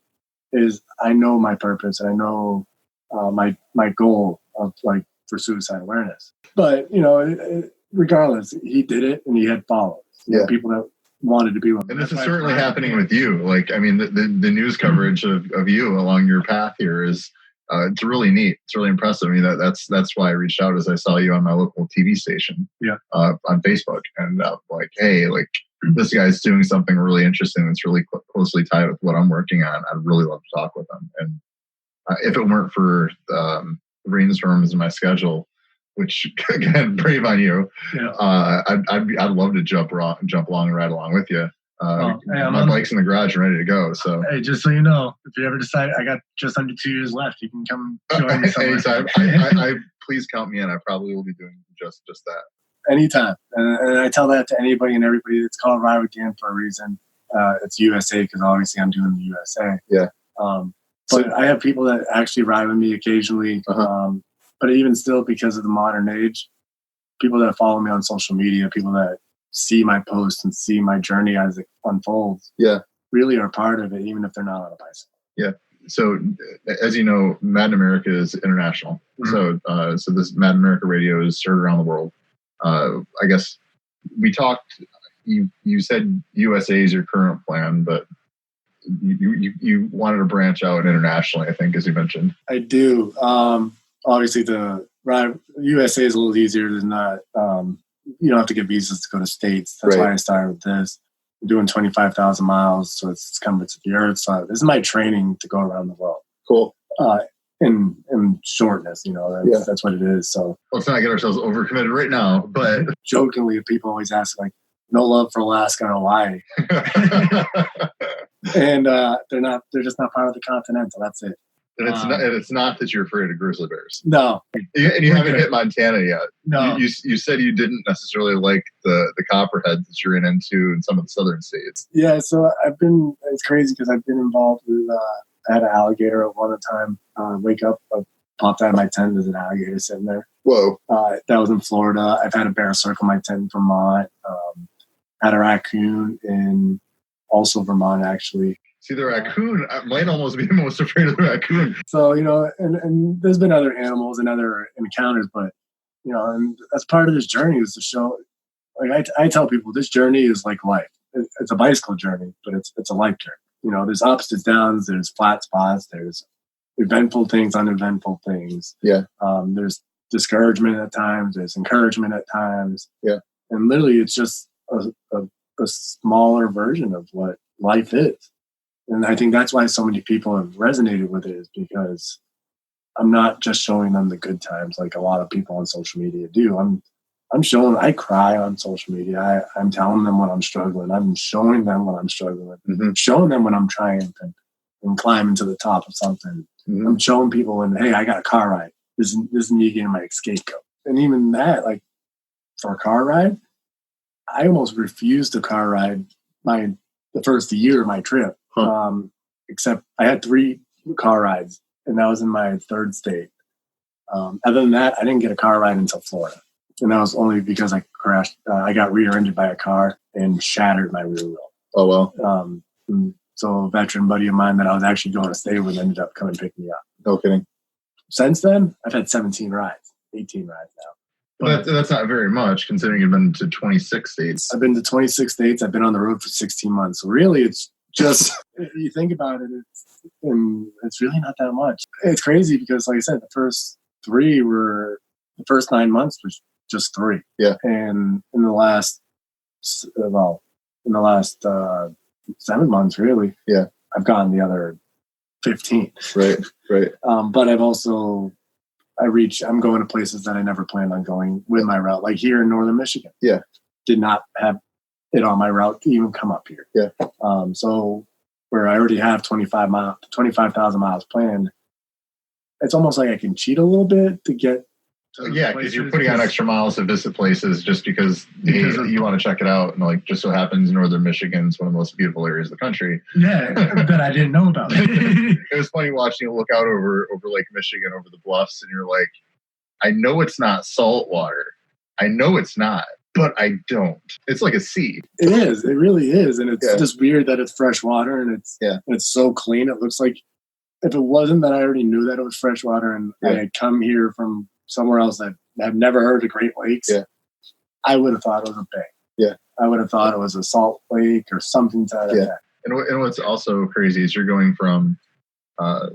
is I know my purpose and I know my goal of like for suicide awareness. But regardless, he did it and he had followers. He had people that wanted to be with him. And this is certainly happening with you. Like, I mean, the news coverage of you along your path here is it's really neat. It's really impressive. I mean, that's why I reached out as I saw you on my local TV station on Facebook, and like, hey, like this guy's doing something really interesting that's really closely tied with what I'm working on. I'd really love to talk with him. And if it weren't for the rainstorms in my schedule, which again, brave on you, I'd love to jump along and ride along with you. My bike's in the garage and ready to go. So hey, just so you know, if you ever decide, I got just under 2 years left, you can come join me anytime. I please count me in. I probably will be doing just that. Anytime. And I tell that to anybody and everybody. It's called Ride with Dan for a reason. It's USA because obviously I'm doing the USA. Yeah. But I have people that actually ride with me occasionally. But even still, because of the modern age, people that follow me on social media, people that see my posts and see my journey as it unfolds, really are part of it, even if they're not on a bicycle. Yeah. So, as you know, Mad in America is international. So this Mad in America radio is heard around the world. I guess we talked. You said USA is your current plan, but you wanted to branch out internationally, I think, as you mentioned. I do. Obviously, the ride USA is a little easier than that. You don't have to get visas to go to states. That's why I started with this. I'm doing 25,000 miles, so it's coming to the earth. So this is my training to go around the world. Cool. In shortness, that's what it is. So let's not get ourselves overcommitted right now. But jokingly, people always ask like, "No love for Alaska and Hawaii," and they're just not part of the continental. That's it. And it's not that you're afraid of grizzly bears. No. And you haven't hit Montana yet. No. You said you didn't necessarily like the copperheads that you're into in some of the southern states. Yeah, so it's crazy because I've been involved with, I had an alligator at one time. Wake up, I popped out of my tent, there's an alligator sitting there. Whoa. That was in Florida. I've had a bear circle my tent in Vermont. Had a raccoon in also Vermont, actually. See, the raccoon, I might almost be most afraid of the raccoon. So, and there's been other animals and other encounters, but, and that's part of this journey is to show, like I tell people, this journey is like life. It's a bicycle journey, but it's a life journey. There's ups, there's downs, there's flat spots, there's eventful things, uneventful things. Yeah. There's discouragement at times, there's encouragement at times. Yeah. And literally it's just a smaller version of what life is. And I think that's why so many people have resonated with it, is because I'm not just showing them the good times like a lot of people on social media do. I'm showing, I cry on social media. I'm telling them when I'm struggling. I'm showing them when I'm struggling. Mm-hmm. Showing them when I'm trying and climbing to the top of something. Mm-hmm. I'm showing people when, hey, I got a car ride. This is me getting my scapegoat. And even that, like for a car ride, I almost refused a car ride the first year of my trip. Except I had 3 car rides, and that was in my 3rd state. Other than that, I didn't get a car ride until Florida. And that was only because I crashed. I got rear-ended by a car and shattered my rear wheel. Oh, well. So a veteran buddy of mine that I was actually going to stay with ended up coming and picking me up. No kidding. Since then, I've had 17 rides, 18 rides now. But that's not very much, considering you've been to 26 states. I've been to 26 states. I've been on the road for 16 months. So really, it's just, if you think about it, it's really not that much. It's crazy because, like I said, the first 9 months was just 3. Yeah. And in the last 7 months, really, yeah, I've gotten the other 15. Right. But I'm going to places that I never planned on going with my route, like here in northern Michigan. Yeah. Did not have it on my route to even come up here. Yeah. So where I already have 25,000 miles planned, it's almost like I can cheat a little bit to get to because you're putting on extra miles to visit places just because you want to check it out. And like, just so happens northern Michigan's one of the most beautiful areas of the country. Yeah, that I didn't know about. It was funny watching you look out over Lake Michigan, over the bluffs, and you're like, I know it's not salt water. I know it's not, but I don't. It's like a sea. It is. It really is. And it's just weird that it's fresh water and it's so clean. It looks like, if it wasn't that I already knew that it was fresh water and I had come here from somewhere else that I've never heard of Great Lakes, I would have thought it was a bay. Yeah. I would have thought it was a salt lake or something to that effect. And what's also crazy is you're going from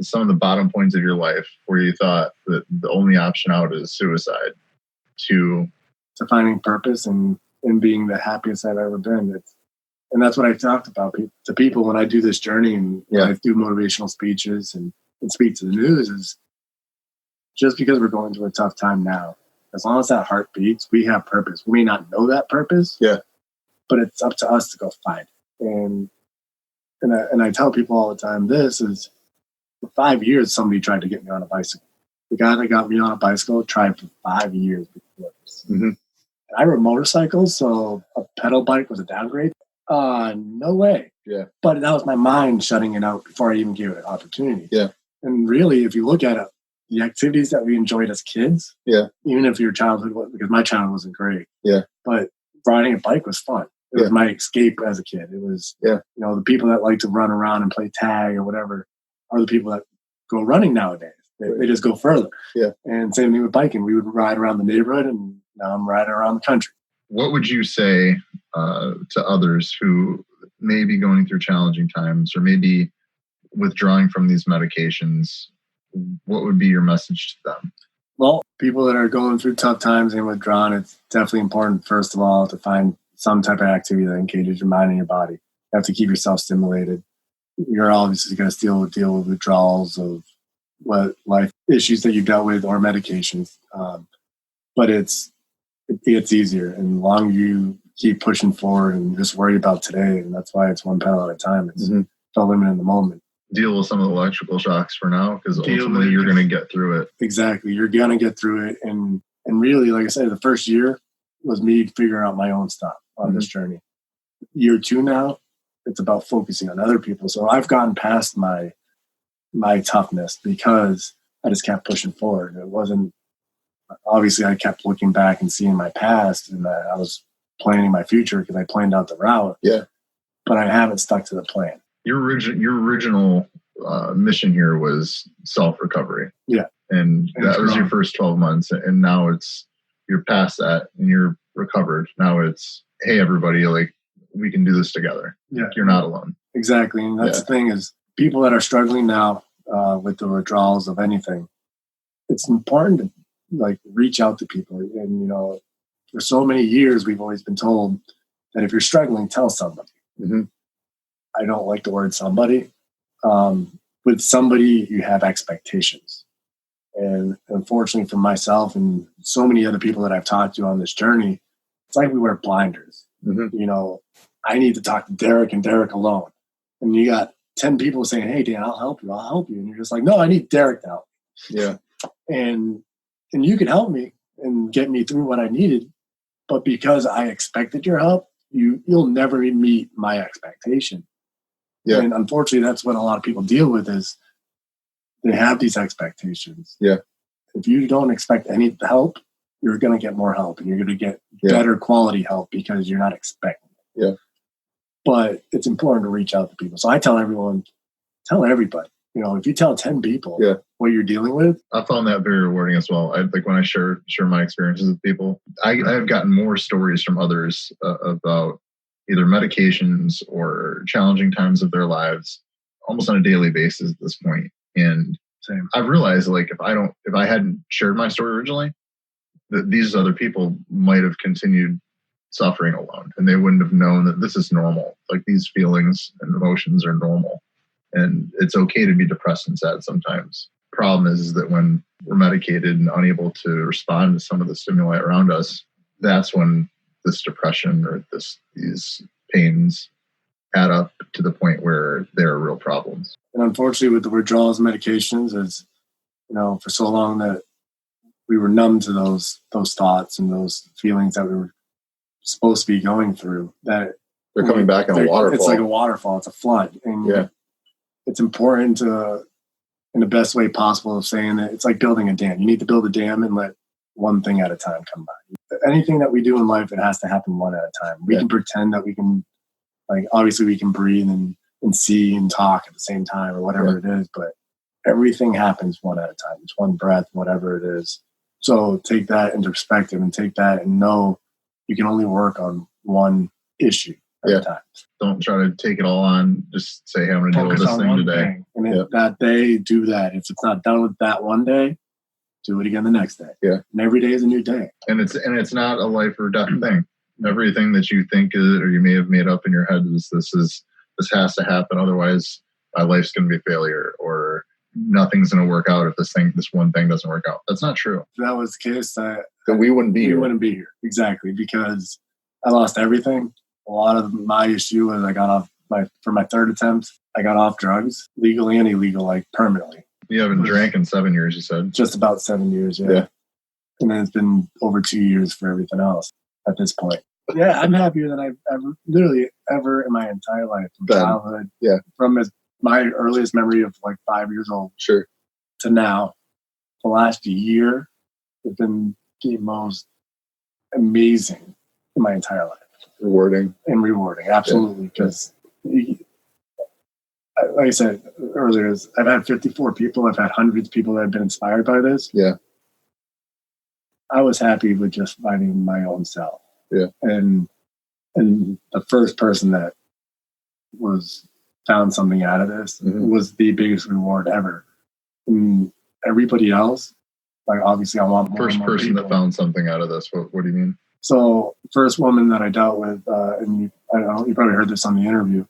some of the bottom points of your life where you thought that the only option out is suicide to finding purpose and being the happiest I've ever been. And that's what I talked about to people when I do this journey and when I do motivational speeches and speak to the news is just because we're going through a tough time now, as long as that heart beats, we have purpose. We may not know that purpose, but it's up to us to go find it. And I tell people all the time, this is for 5 years, somebody tried to get me on a bicycle. The guy that got me on a bicycle tried for 5 years before this. Mm-hmm. I rode motorcycles, so a pedal bike was a downgrade. No way. Yeah. But that was my mind shutting it out before I even gave it an opportunity. Yeah. And really, if you look at it, the activities that we enjoyed as kids, even if your childhood was, because my childhood wasn't great, but riding a bike was fun. It was my escape as a kid. It was, the people that like to run around and play tag or whatever are the people that go running nowadays. They just go further. Yeah. And same thing with biking. We would ride around the neighborhood, and now I'm riding around the country. What would you say to others who may be going through challenging times or maybe withdrawing from these medications? What would be your message to them? Well, people that are going through tough times and withdrawn, it's definitely important, first of all, to find some type of activity that engages your mind and your body. You have to keep yourself stimulated. You're obviously going to deal with withdrawals of what life issues that you've dealt with or medications. But it gets easier. And the longer you keep pushing forward and just worry about today, and that's why it's one pedal at a time. It's don't limit in the moment. Deal with some of the electrical shocks for now, because ultimately you're going to get through it. Exactly. You're going to get through it. And really, like I said, the first year was me figuring out my own stuff on this journey. Year 2 now, it's about focusing on other people. So I've gotten past my toughness because I just kept pushing forward. It wasn't, obviously I kept looking back and seeing my past, and I was planning my future because I planned out the route. Yeah. But I haven't stuck to the plan. Your original mission here was self-recovery. Yeah. And that was your first 12 months. And now you're past that and you're recovered. Now it's, hey, everybody, like, we can do this together. Yeah. You're not alone. Exactly. And that's the thing is, people that are struggling now with the withdrawals of anything, it's important to reach out to people. And, for so many years, we've always been told that if you're struggling, tell somebody. Mm-hmm. I don't like the word somebody. With somebody, you have expectations. And unfortunately for myself and so many other people that I've talked to on this journey, it's like we wear blinders. Mm-hmm. I need to talk to Derek and Derek alone. And you got 10 people saying, hey, Dan, I'll help you. And you're just like, no, I need Derek to help. Yeah. And you can help me and get me through what I needed. But because I expected your help, you'll never meet my expectation. Yeah. And unfortunately, that's what a lot of people deal with is they have these expectations. Yeah. If you don't expect any help, you're going to get more help and you're going to get better quality help because you're not expecting it. Yeah. But it's important to reach out to people. So I tell everybody, if you tell 10 people what you're dealing with. I found that very rewarding as well. When I share my experiences with people, I've gotten more stories from others about either medications or challenging times of their lives almost on a daily basis at this point. And I've realized if I hadn't shared my story originally, these other people might have continued suffering alone, and they wouldn't have known that this is normal. Like, these feelings and emotions are normal, and it's okay to be depressed and sad sometimes. Problem is that when we're medicated and unable to respond to some of the stimuli around us, that's when this depression or these pains add up to the point where there are real problems. And unfortunately, with the withdrawals medications, is, for so long that we were numb to those thoughts and those feelings that we were supposed to be going through, that they're coming back in a waterfall. It's like a waterfall. It's a flood. And it's important to, in the best way possible, of saying that it's like building a dam. You need to build a dam and let one thing at a time come by. Anything that we do in life, it has to happen one at a time. We can pretend that we can, obviously we can breathe and see and talk at the same time or whatever it is, but everything happens one at a time. It's one breath, whatever it is. So take that into perspective and take that and know you can only work on one issue at a time. Don't try to take it all on. Just say, hey, I'm going to deal with this thing today. Thing. And if that day, do that. If it's not done with that one day, do it again the next day. Yeah. And every day is a new day. And it's not a life or death thing. Everything that you think is, or you may have made up in your head, is this has to happen. Otherwise, my life's going to be a failure, or nothing's going to work out if this one thing doesn't work out. That's not true. If that was the case, then we wouldn't be here. We wouldn't be here. Exactly. Because I lost everything. A lot of my issue was I got off for my third attempt, I got off drugs, legally and illegal, permanently. You haven't drank in 7 years, you said? Just about 7 years, yeah. And then it's been over 2 years for everything else at this point. But yeah, I'm happier than I've ever in my entire life, from childhood. Yeah. From my earliest memory of 5 years old. Sure. To now. The last year has been the most amazing in my entire life. Rewarding, absolutely. Because, like I said earlier, I've had 54 people. I've had hundreds of people that have been inspired by this. Yeah. I was happy with just finding my own self. Yeah. And the first person that found something out of this was the biggest reward ever. And everybody else, obviously I want more. First and more person people. that found something out of this. What do you mean? So, first woman that I dealt with, and I don't know, you probably heard this on the interview,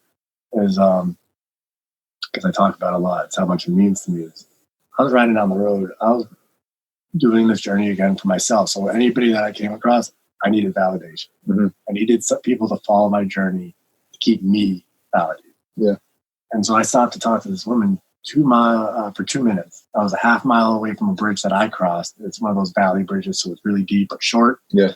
is because I talk about it a lot. It's how much it means to me. I was riding down the road. I was doing this journey again for myself. So anybody that I came across, I needed validation. Mm-hmm. I needed some people to follow my journey to keep me validated. Yeah. And so I stopped to talk to this woman for 2 minutes. I was a half mile away from a bridge that I crossed. It's one of those valley bridges, so it's really deep but short. Yeah.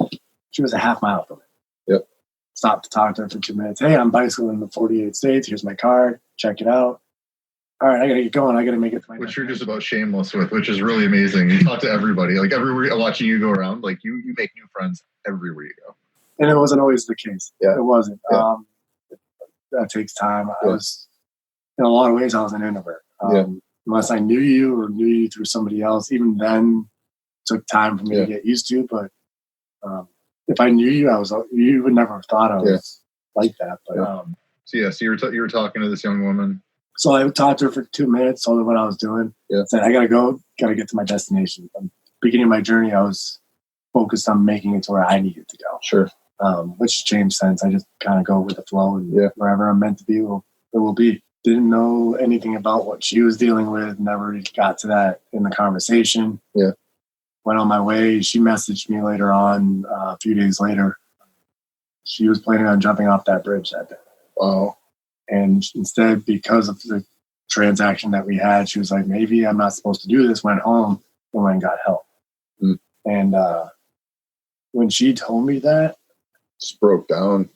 She was a half mile from it. Yep. Stopped to talk to her for 2 minutes. Hey, I'm bicycling in the 48 states. Here's my card. Check it out. All right, I got to get going. I got to make it to my Which you're just about shameless with, which is really amazing. You talk to everybody. Everywhere, watching you go around, you make new friends everywhere you go. And it wasn't always the case. Yeah. It wasn't. Yeah. That takes time. I was, in a lot of ways, I was an introvert. Unless I knew you or knew you through somebody else, even then, it took time for me to get used to. But if I knew you, you would never have thought I was like that. But so you were talking to this young woman. So I talked to her for 2 minutes, told her what I was doing. Yeah. Said, I got to get to my destination. At the beginning of my journey, I was focused on making it to where I needed to go. Sure. Which changed since. I just kind of go with the flow, and wherever I'm meant to be, it will be. Didn't know anything about what she was dealing with. Never got to that in the conversation. Yeah. Went on my way. She messaged me later on, a few days later. She was planning on jumping off that bridge that day. Wow. And instead, because of the transaction that we had, she was like, maybe I'm not supposed to do this. Went home and went and got help. Mm. And when she told me that, just broke down.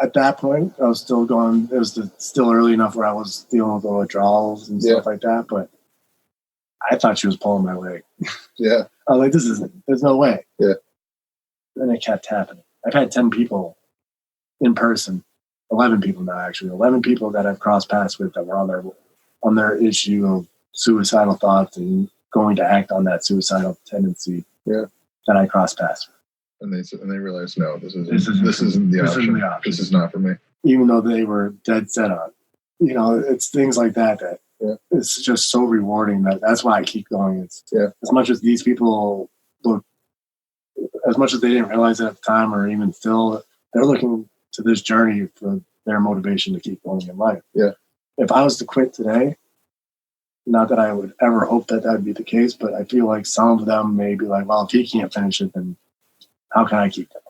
At that point, I was still going. It was still early enough where I was dealing with the withdrawals and stuff like that. But I thought she was pulling my leg. Yeah. I was like, there's no way. Yeah. And it kept happening. I've had 10 people in person, 11 people now, actually, 11 people that I've crossed paths with that were on their issue of suicidal thoughts and going to act on that suicidal tendency that I crossed paths with. And they realized, no, this isn't the option. This is not for me. Even though they were dead set on it. It's things like that it's just so rewarding. That's why I keep going. It's as much as these people look as much as they didn't realize it at the time, or even still, they're looking to this journey for their motivation to keep going in life. Yeah. If I was to quit today, not that I would ever hope that would be the case, but I feel like some of them may be like, well, if he can't finish it, then how can I keep going?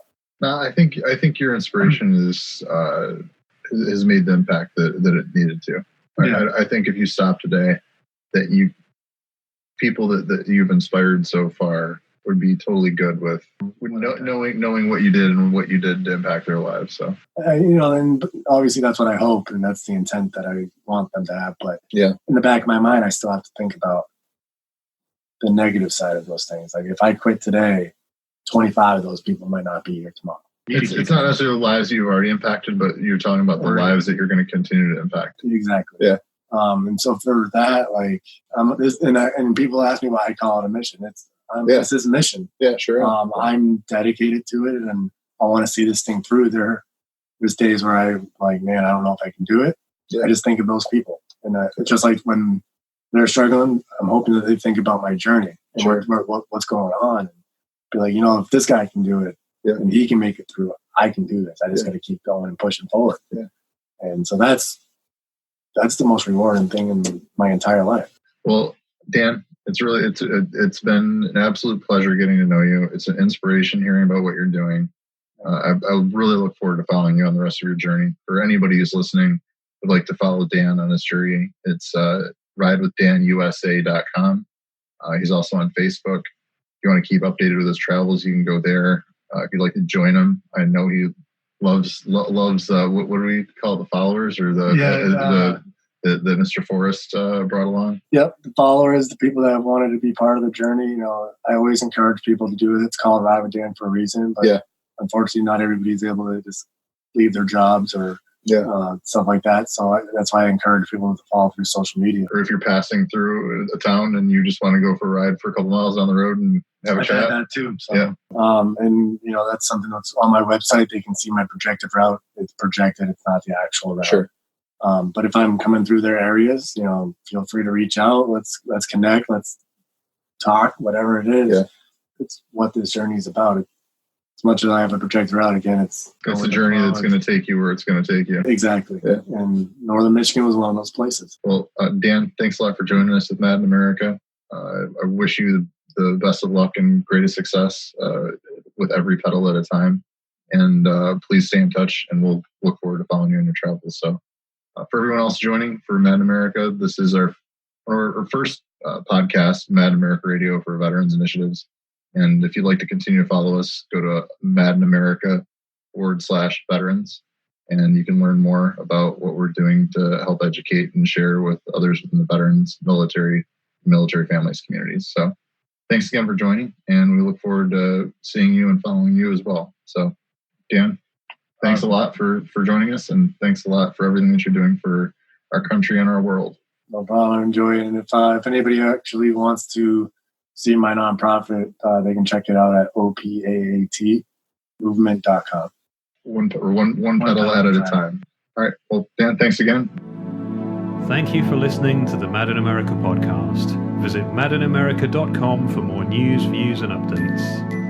No, I think your inspiration has made the impact that it needed to. Yeah. I think if you stop today, that people that you've inspired so far would be totally good with knowing what you did and what you did to impact their lives. So, and obviously that's what I hope, and that's the intent that I want them to have. But yeah, in the back of my mind, I still have to think about the negative side of those things. Like if I quit today, 25 of those people might not be here tomorrow. It's not necessarily the lives you've already impacted, but you're talking about the lives that you're going to continue to impact. Exactly. Yeah. And so for that, like, and people ask me why I call it a mission. This is a mission. Yeah, sure. I'm dedicated to it, and I want to see this thing through. There's days where I'm like, man, I don't know if I can do it. Yeah. I just think of those people, and it's just like when they're struggling, I'm hoping that they think about my journey and what's going on, and be like, if this guy can do it, and he can make it through, I can do this. I just got to keep going and pushing forward. Yeah. And so that's the most rewarding thing in my entire life. Well, Dan, it's been an absolute pleasure getting to know you. It's an inspiration hearing about what you're doing. I really look forward to following you on the rest of your journey. For anybody who's listening, would like to follow Dan on his journey, it's ridewithdanusa.com. He's also on Facebook. If you want to keep updated with his travels, you can go there. If you'd like to join him, I know he loves what do we call it, the followers, or the Mr. Forrest brought along? Yep, the followers, the people that wanted to be part of the journey. I always encourage people to do it. It's called Ride with Dan for a reason, but unfortunately, not everybody's able to just leave their jobs or stuff like that. So that's why I encourage people to follow through social media. Or if you're passing through a town and you just want to go for a ride for a couple miles down the road and have a chat. I've had that too. So, and that's something that's on my website. They can see my projected route. It's projected. It's not the actual route. Sure. But if I'm coming through their areas, feel free to reach out. Let's connect. Let's talk. Whatever it is, it's what this journey is about. As much as I have a projected route, again, it's a journey that's going to take you where it's going to take you. Exactly. Yeah. And Northern Michigan was one of those places. Well, Dan, thanks a lot for joining us with Mad in America. I wish you the best of luck and greatest success with every pedal at a time. And please stay in touch, and we'll look forward to following you in your travels. So for everyone else joining for Mad in America, this is our first podcast, Mad in America Radio for Veterans Initiatives. And if you'd like to continue to follow us, go to Mad in America /veterans, and you can learn more about what we're doing to help educate and share with others within the veterans, military families communities. So thanks again for joining, and we look forward to seeing you and following you as well. So Dan, thanks a lot for joining us, and thanks a lot for everything that you're doing for our country and our world. No problem. Enjoy it. And if anybody actually wants to see my nonprofit, they can check it out at opaatmovement.com. One pedal at a time. All right. Well, Dan, thanks again. Thank you for listening to the Mad in America podcast. Visit madinamerica.com for more news, views, and updates.